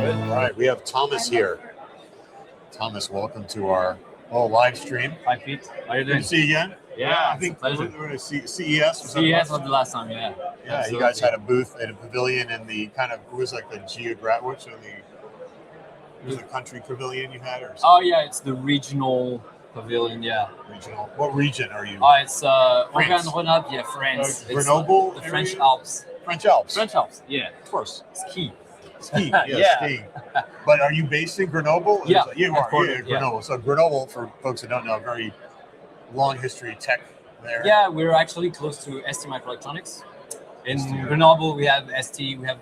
All right, we have Thomas here. Thomas, welcome to our live stream. Hi, Pete. How are you Good doing? to see you again. Yeah, I think it's a we're at CES. CES was the last time, yeah. Yeah, Absolutely. you guys had a booth at a pavilion in the kind of, it was like the was the country pavilion you had or something? Oh, yeah, it's the regional pavilion, yeah. Regional. What region are you? It's Auvergne-Rhône-Alpes, yeah, France. Grenoble The area? French Alps. French Alps. French Alps, yeah. Of course. Ski. Ski, Yeah. skiing. But are you based in Grenoble? Yeah. You are, Headquartered, Grenoble. So Grenoble, for folks that don't know, a very long history of tech there. Yeah, we're actually close to ST Microelectronics. In Grenoble, we have ST, we have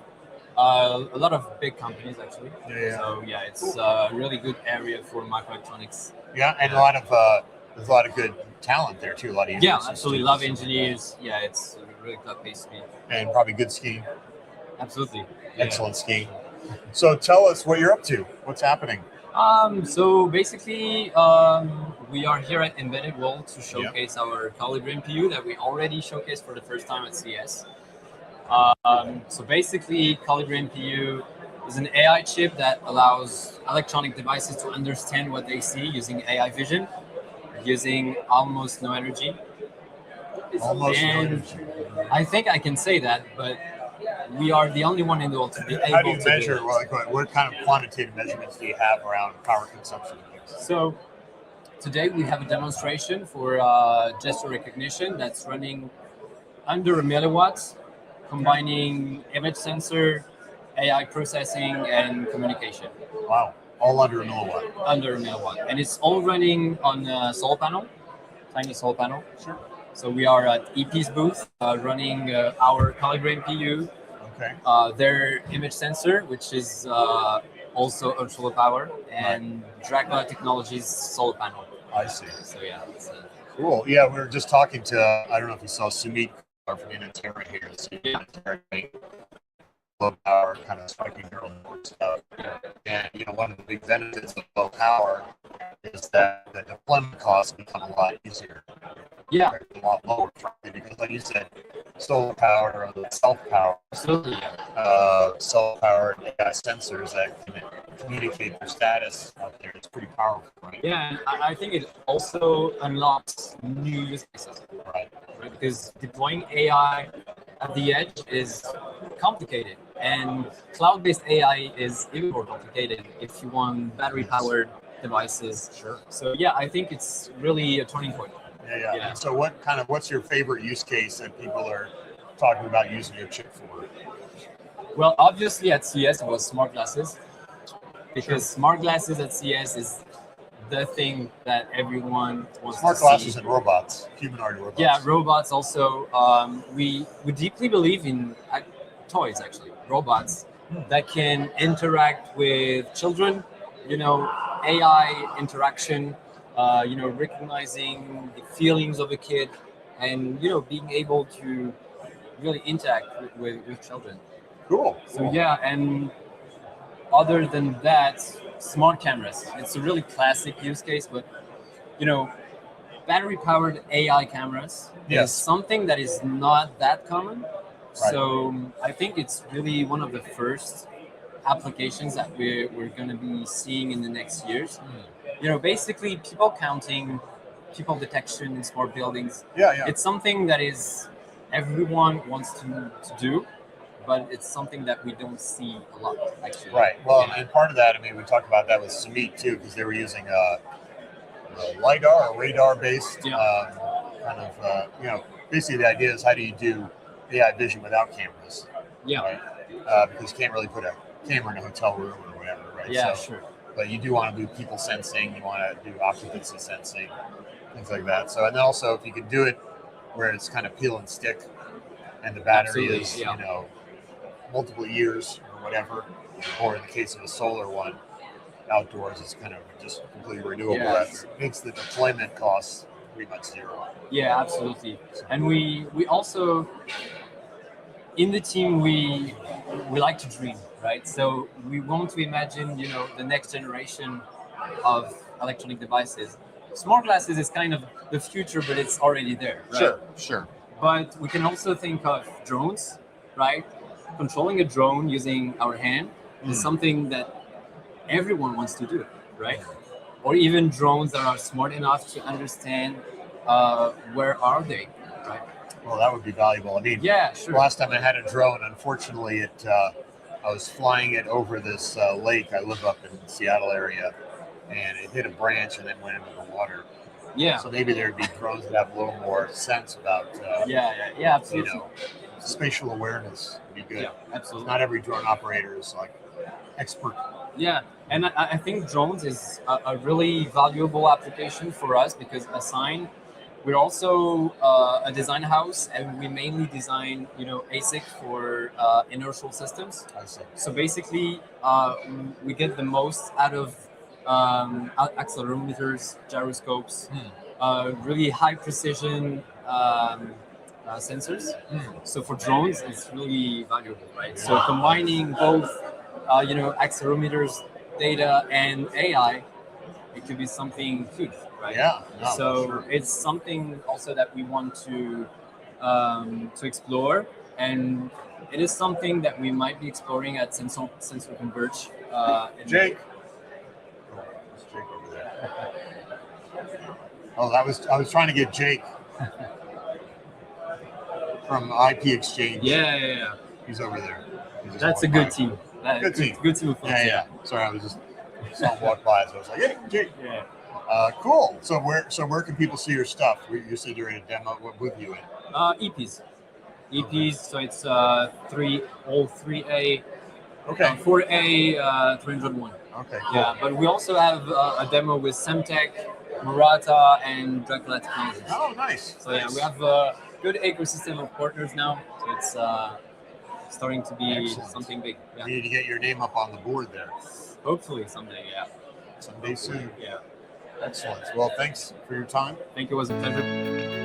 a lot of big companies actually. Yeah. So yeah, it's a really good area for microelectronics. Yeah, and there's a lot of good talent there too. A lot of Yeah, absolutely. Love engineers. Yeah, it's a really good place to be. And probably good skiing. Absolutely. Excellent skiing. So tell us what you're up to. What's happening? So basically, we are here at Embedded World to showcase our Collider MPU that we already showcased for the first time at CES. So basically, Collider MPU is an AI chip that allows electronic devices to understand what they see using AI vision, using almost no energy. Almost no energy. I think I can say that, but we are the only one in the world to be able to How do you measure? do Like, what kind of quantitative measurements do you have around power consumption? So today we have a demonstration for gesture recognition that's running under 1 milliwatt, combining image sensor, AI processing, and communication. Wow, all under 1 milliwatt. Under 1 milliwatt, and it's all running on a solar panel, tiny solar panel. Sure. So we are at EP's booth running our Collider MPU. Okay. Their image sensor, which is also ultra low power, and Dracula Technologies solar panel. I see. So yeah, it's, cool. Yeah, we were just talking to, I don't know if you saw Sumit from Inotera here. Low power kind of spiking neural network stuff. And one of the big benefits of low power is that the deployment costs become a lot easier. Yeah. A lot lower, because like you said, solar power or self-power, self-powered AI sensors that can communicate their status out there. It's pretty powerful, right? Yeah, and I think it also unlocks new use cases, right? Because deploying AI at the edge is complicated, and cloud-based AI is even more complicated if you want battery-powered devices. Sure. So yeah, I think it's really a turning point. Yeah. So what's your favorite use case that people are talking about using your chip for? Well, obviously at CES it was smart glasses, because smart glasses at CES is the thing that everyone wants smart to glasses see. And robots, humanoid robots. Yeah, robots also. We deeply believe in toys, actually, robots that can interact with children, AI interaction, recognizing the feelings of a kid, and being able to really interact with children. Cool. So yeah, and other than that, smart cameras. It's a really classic use case, but battery-powered AI cameras is something that is not that common. Right. So I think it's really one of the first applications that we're going to be seeing in the next years. Basically people counting, people detection in smart buildings. Yeah. It's something that is everyone wants to do, but it's something that we don't see a lot, actually. Right. Well, and part of that, we talked about that with Sumit too, because they were using LiDAR or radar-based basically the idea is how do you do AI vision without cameras? Yeah. Right? Because you can't really put a camera in a hotel room or whatever, right? Yeah, sure. But you do want to do people sensing, you want to do occupancy sensing, things like that. So, and then also if you could do it where it's kind of peel and stick, and the battery is multiple years or whatever, or in the case of a solar one, outdoors it's kind of just completely renewable. That makes the deployment costs pretty much zero. Yeah, absolutely. And we also in the team we like to dream, right? So we want to imagine the next generation of electronic devices. Smart glasses is kind of the future, but it's already there, right? Sure. But we can also think of drones, right? Controlling a drone using our hand is something that everyone wants to do, right? Or even drones that are smart enough to understand where are they, right? Well, that would be valuable. I mean, yeah, sure. Last time I had a drone, unfortunately, I was flying it over this lake. I live up in the Seattle area, and it hit a branch and then went into the water. Yeah. So maybe there'd be drones that have a little more sense about. Absolutely. You know, spatial awareness would be good. Yeah, absolutely. Not every drone operator is like expert. Yeah, and I think drones is a really valuable application for us because Assign, we're also a design house, and we mainly design, ASIC for inertial systems. I see. So basically, we get the most out of accelerometers, gyroscopes, really high precision sensors. So for drones, it's really valuable, right? So combining both, accelerometers, data, and AI, it could be something huge, right? Yeah. No, So sure. it's something also that we want to explore, and it is something that we might be exploring at Sensor Converge. Jake. Oh, there's Jake over there. Oh, I was trying to get Jake from IP Exchange. Yeah. He's over there. He's That's a good team. Good team. Good team of folks. Yeah. Sorry, I was just saw him walk by, so I was like, "Hey, Jake." Yeah. Cool. So where can people see your stuff? You said you're in a demo. What booth are you in? EPs. So it's all 3A. Okay. 4A 301. Okay. Cool. Yeah, but we also have a demo with Semtech, Murata, and Dracula Technologies. Oh, nice. So yeah, we have a good ecosystem of partners now. So it's starting to be Excellent. Something big. Yeah. You need to get your name up on the board there. Hopefully someday. Yeah. Someday soon. Yeah. Excellent. Well, thanks for your time. I think it was a pleasure.